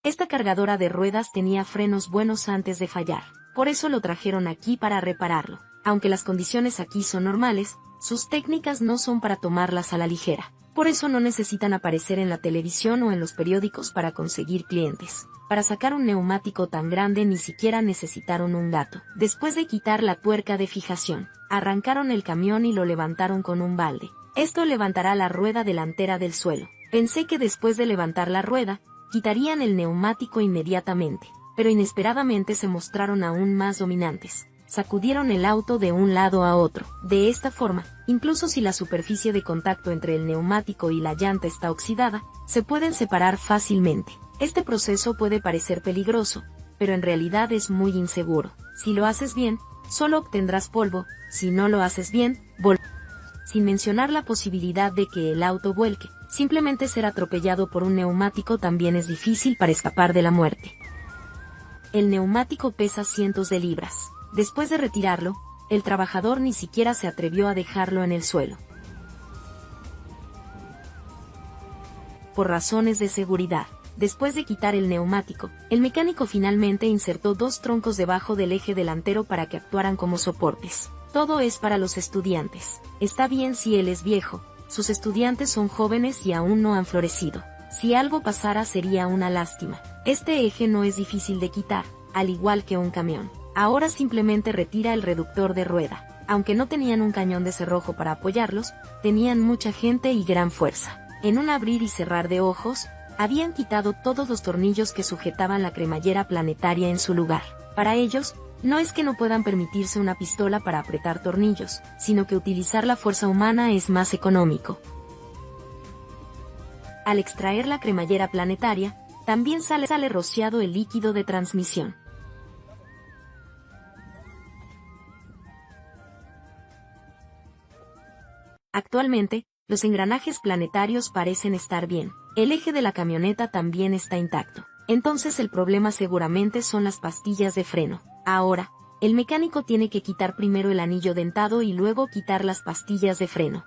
Esta cargadora de ruedas tenía frenos buenos antes de fallar. Por eso lo trajeron aquí para repararlo. Aunque las condiciones aquí son normales, sus técnicas no son para tomarlas a la ligera. Por eso no necesitan aparecer en la televisión o en los periódicos para conseguir clientes. Para sacar un neumático tan grande ni siquiera necesitaron un gato. Después de quitar la tuerca de fijación, arrancaron el camión y lo levantaron con un balde. Esto levantará la rueda delantera del suelo. Pensé que después de levantar la rueda, quitarían el neumático inmediatamente, pero inesperadamente se mostraron aún más dominantes. Sacudieron el auto de un lado a otro. De esta forma, incluso si la superficie de contacto entre el neumático y la llanta está oxidada, se pueden separar fácilmente. Este proceso puede parecer peligroso, pero en realidad es muy inseguro. Si lo haces bien, solo obtendrás polvo; si no lo haces bien, sin mencionar la posibilidad de que el auto vuelque. Simplemente ser atropellado por un neumático también es difícil para escapar de la muerte. El neumático pesa cientos de libras. Después de retirarlo, el trabajador ni siquiera se atrevió a dejarlo en el suelo. Por razones de seguridad, después de quitar el neumático, el mecánico finalmente insertó dos troncos debajo del eje delantero para que actuaran como soportes. Todo es para los estudiantes. Está bien si él es viejo, sus estudiantes son jóvenes y aún no han florecido. Si algo pasara sería una lástima. Este eje no es difícil de quitar, al igual que un camión. Ahora simplemente retira el reductor de rueda. Aunque no tenían un cañón de cerrojo para apoyarlos, tenían mucha gente y gran fuerza. En un abrir y cerrar de ojos, habían quitado todos los tornillos que sujetaban la cremallera planetaria en su lugar. Para ellos, no es que no puedan permitirse una pistola para apretar tornillos, sino que utilizar la fuerza humana es más económico. Al extraer la cremallera planetaria, también sale rociado el líquido de transmisión. Actualmente, los engranajes planetarios parecen estar bien. El eje de la camioneta también está intacto. Entonces el problema seguramente son las pastillas de freno. Ahora, el mecánico tiene que quitar primero el anillo dentado y luego quitar las pastillas de freno.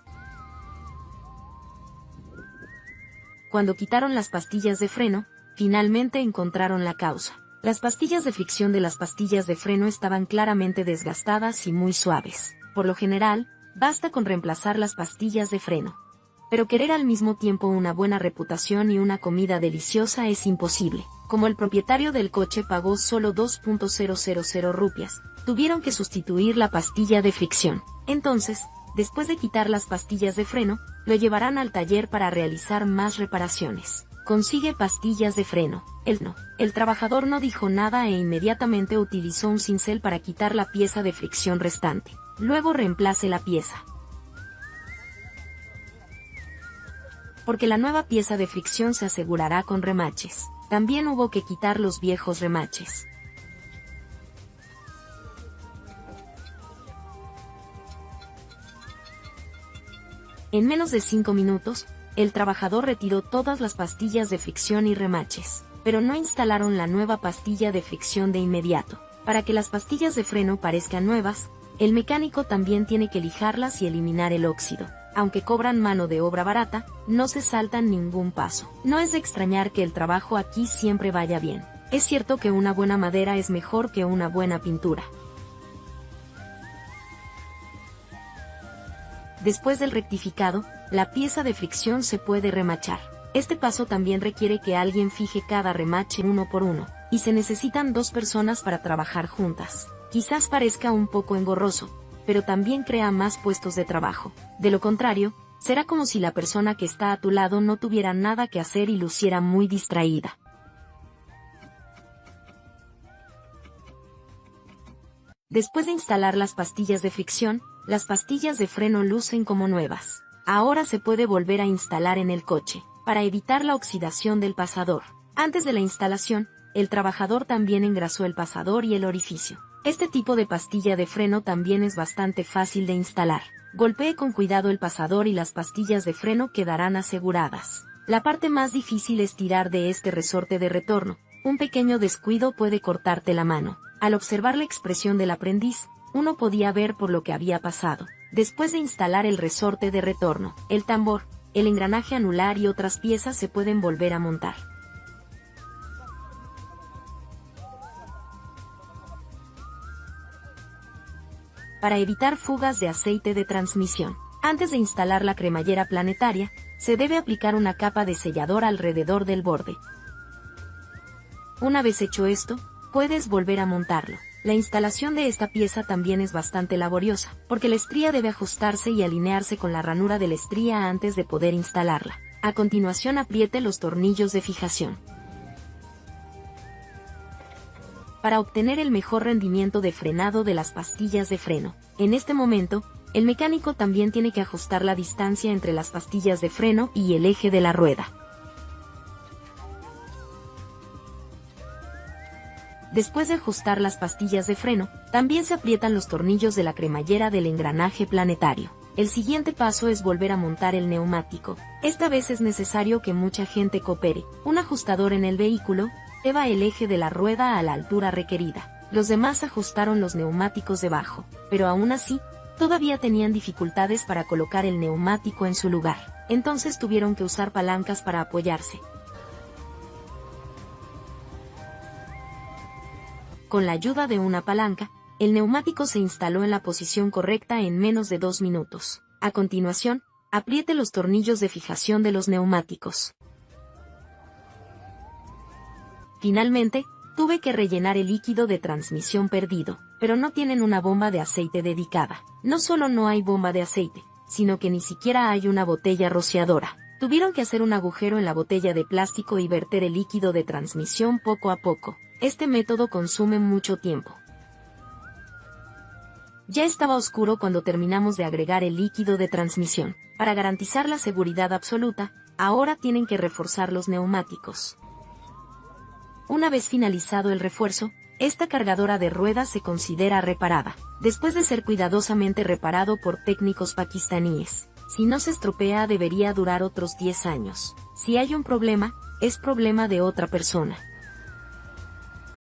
Cuando quitaron las pastillas de freno, finalmente encontraron la causa. Las pastillas de fricción de las pastillas de freno estaban claramente desgastadas y muy suaves. Por lo general, basta con reemplazar las pastillas de freno. Pero querer al mismo tiempo una buena reputación y una comida deliciosa es imposible. Como el propietario del coche pagó solo 2.000 rupias, tuvieron que sustituir la pastilla de fricción. Entonces, después de quitar las pastillas de freno, lo llevarán al taller para realizar más reparaciones. Consigue pastillas de freno. El trabajador no dijo nada e inmediatamente utilizó un cincel para quitar la pieza de fricción restante. Luego reemplace la pieza. Porque la nueva pieza de fricción se asegurará con remaches. También hubo que quitar los viejos remaches. En menos de 5 minutos, el trabajador retiró todas las pastillas de fricción y remaches, pero no instalaron la nueva pastilla de fricción de inmediato. Para que las pastillas de freno parezcan nuevas, el mecánico también tiene que lijarlas y eliminar el óxido. Aunque cobran mano de obra barata, no se saltan ningún paso. No es de extrañar que el trabajo aquí siempre vaya bien. Es cierto que una buena madera es mejor que una buena pintura. Después del rectificado, la pieza de fricción se puede remachar. Este paso también requiere que alguien fije cada remache uno por uno, y se necesitan 2 personas para trabajar juntas. Quizás parezca un poco engorroso, pero también crea más puestos de trabajo. De lo contrario, será como si la persona que está a tu lado no tuviera nada que hacer y luciera muy distraída. Después de instalar las pastillas de fricción, las pastillas de freno lucen como nuevas. Ahora se puede volver a instalar en el coche, para evitar la oxidación del pasador. Antes de la instalación, el trabajador también engrasó el pasador y el orificio. Este tipo de pastilla de freno también es bastante fácil de instalar. Golpee con cuidado el pasador y las pastillas de freno quedarán aseguradas. La parte más difícil es tirar de este resorte de retorno. Un pequeño descuido puede cortarte la mano. Al observar la expresión del aprendiz, uno podía ver por lo que había pasado. Después de instalar el resorte de retorno, el tambor, el engranaje anular y otras piezas se pueden volver a montar. para evitar fugas de aceite de transmisión. Antes de instalar la cremallera planetaria, se debe aplicar una capa de sellador alrededor del borde. Una vez hecho esto, puedes volver a montarlo. La instalación de esta pieza también es bastante laboriosa, porque la estría debe ajustarse y alinearse con la ranura de la estría antes de poder instalarla. A continuación apriete los tornillos de fijación. Para obtener el mejor rendimiento de frenado de las pastillas de freno, en este momento, el mecánico también tiene que ajustar la distancia entre las pastillas de freno y el eje de la rueda. Después de ajustar las pastillas de freno, también se aprietan los tornillos de la cremallera del engranaje planetario. El siguiente paso es volver a montar el neumático. Esta vez es necesario que mucha gente coopere. Un ajustador en el vehículo lleva el eje de la rueda a la altura requerida. Los demás ajustaron los neumáticos debajo, pero aún así, todavía tenían dificultades para colocar el neumático en su lugar. Entonces tuvieron que usar palancas para apoyarse. Con la ayuda de una palanca, el neumático se instaló en la posición correcta en menos de 2 minutos. A continuación, apriete los tornillos de fijación de los neumáticos. Finalmente, tuve que rellenar el líquido de transmisión perdido, pero no tienen una bomba de aceite dedicada. No solo no hay bomba de aceite, sino que ni siquiera hay una botella rociadora. Tuvieron que hacer un agujero en la botella de plástico y verter el líquido de transmisión poco a poco. Este método consume mucho tiempo. Ya estaba oscuro cuando terminamos de agregar el líquido de transmisión. Para garantizar la seguridad absoluta, ahora tienen que reforzar los neumáticos. Una vez finalizado el refuerzo, esta cargadora de ruedas se considera reparada, después de ser cuidadosamente reparado por técnicos pakistaníes. Si no se estropea debería durar otros 10 años. Si hay un problema, es problema de otra persona.